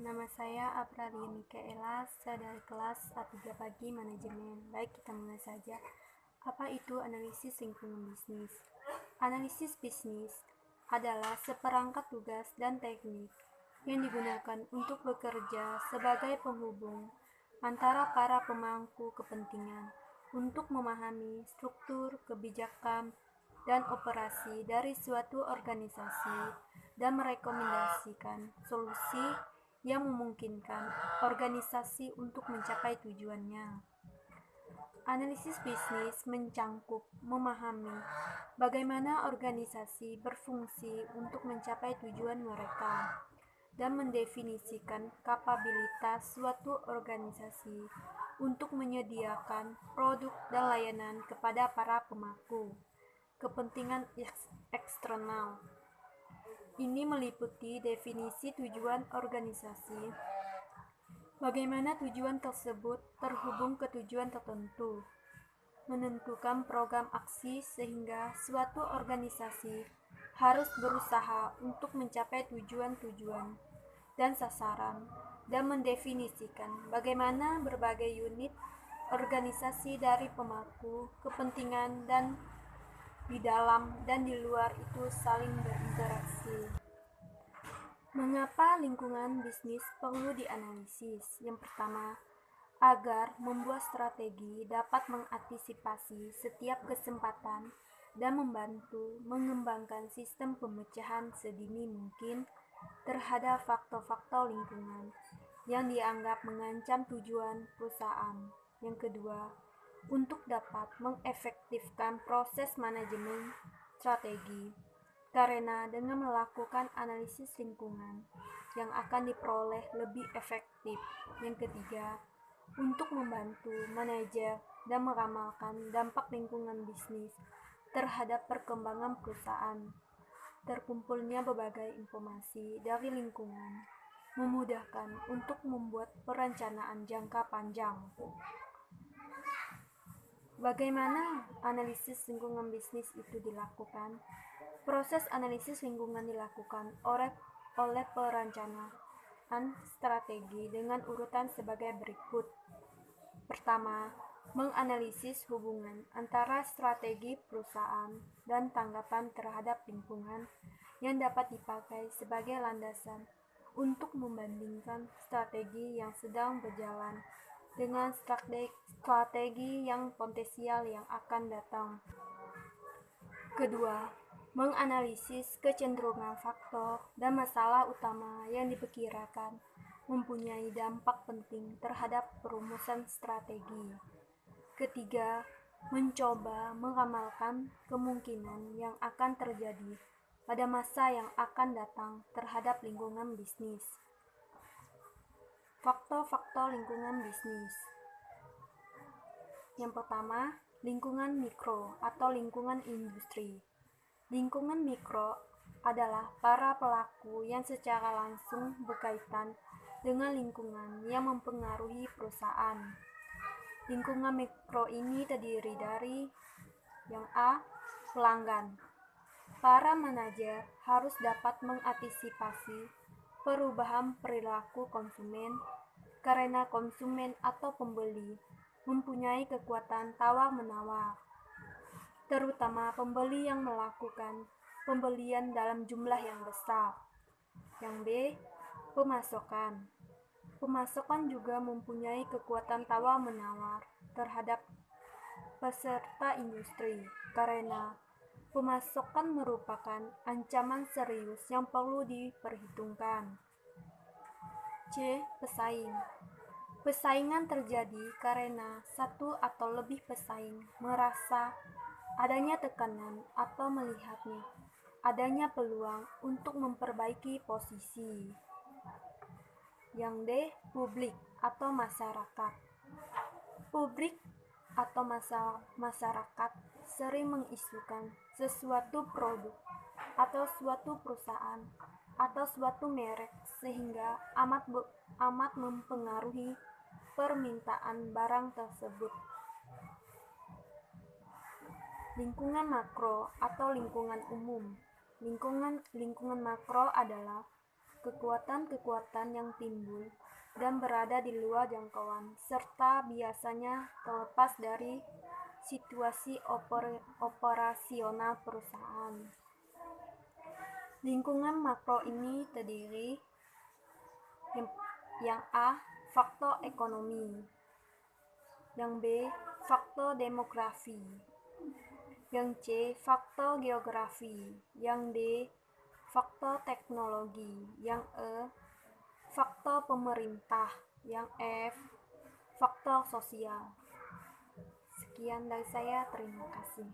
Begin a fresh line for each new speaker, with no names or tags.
Nama saya Apralia Mikaela, saya dari kelas A3 Pagi Manajemen. Baik, kita mulai saja. Apa itu analisis lingkungan bisnis? Analisis bisnis adalah seperangkat tugas dan teknik yang digunakan untuk bekerja sebagai penghubung antara para pemangku kepentingan untuk memahami struktur, kebijakan, dan operasi dari suatu organisasi dan merekomendasikan solusi yang memungkinkan organisasi untuk mencapai tujuannya. Analisis bisnis mencangkup memahami bagaimana organisasi berfungsi untuk mencapai tujuan mereka dan mendefinisikan kapabilitas suatu organisasi untuk menyediakan produk dan layanan kepada para pemangku kepentingan eksternal. Ini meliputi definisi tujuan organisasi, bagaimana tujuan tersebut terhubung ke tujuan tertentu, menentukan program aksi sehingga suatu organisasi harus berusaha untuk mencapai tujuan-tujuan dan sasaran, dan mendefinisikan bagaimana berbagai unit organisasi dari pemangku kepentingan dan di dalam dan di luar itu saling berinteraksi. Mengapa lingkungan bisnis perlu dianalisis? Yang pertama, agar membuat strategi dapat mengantisipasi setiap kesempatan dan membantu mengembangkan sistem pemecahan sedini mungkin terhadap faktor-faktor lingkungan yang dianggap mengancam tujuan perusahaan. Yang kedua, untuk dapat mengefektifkan proses manajemen strategi, karena dengan melakukan analisis lingkungan yang akan diperoleh lebih efektif. Yang ketiga, untuk membantu manajer dan meramalkan dampak lingkungan bisnis terhadap perkembangan perusahaan. Terkumpulnya berbagai informasi dari lingkungan memudahkan untuk membuat perencanaan jangka panjang. Bagaimana analisis lingkungan bisnis itu dilakukan? Proses analisis lingkungan dilakukan oleh perencanaan strategi dengan urutan sebagai berikut. Pertama, menganalisis hubungan antara strategi perusahaan dan tanggapan terhadap lingkungan yang dapat dipakai sebagai landasan untuk membandingkan strategi yang sedang berjalan dengan strategi yang potensial yang akan datang. Kedua, menganalisis kecenderungan faktor dan masalah utama yang diperkirakan mempunyai dampak penting terhadap perumusan strategi. Ketiga, mencoba meramalkan kemungkinan yang akan terjadi pada masa yang akan datang terhadap lingkungan bisnis. Faktor-faktor lingkungan bisnis. Yang pertama, lingkungan mikro atau lingkungan industri. Lingkungan mikro adalah para pelaku yang secara langsung berkaitan dengan lingkungan yang mempengaruhi perusahaan. Lingkungan mikro ini terdiri dari yang A. Pelanggan. Para manajer harus dapat mengantisipasi perubahan perilaku konsumen karena konsumen atau pembeli mempunyai kekuatan tawar-menawar, terutama pembeli yang melakukan pembelian dalam jumlah yang besar. Yang B. Pemasokan. Pemasokan juga mempunyai kekuatan tawar-menawar terhadap peserta industri karena pemasokan merupakan ancaman serius yang perlu diperhitungkan. C. Pesaing. Persaingan terjadi karena satu atau lebih pesaing merasa adanya tekanan atau melihatnya adanya peluang untuk memperbaiki posisi. Yang D. Publik atau masyarakat. Publik atau masyarakat sering mengisukan sesuatu produk atau suatu perusahaan atau suatu merek sehingga amat mempengaruhi permintaan barang tersebut. Lingkungan makro atau lingkungan umum. Lingkungan makro adalah kekuatan-kekuatan yang timbul dan berada di luar jangkauan, serta biasanya terlepas dari situasi operasional perusahaan. Lingkungan makro ini terdiri yang A. Faktor ekonomi, yang B. Faktor demografi, yang C. Faktor geografi, yang D. Faktor teknologi, yang E. Faktor pemerintah, yang F. Faktor sosial. Sekian dari saya, terima kasih.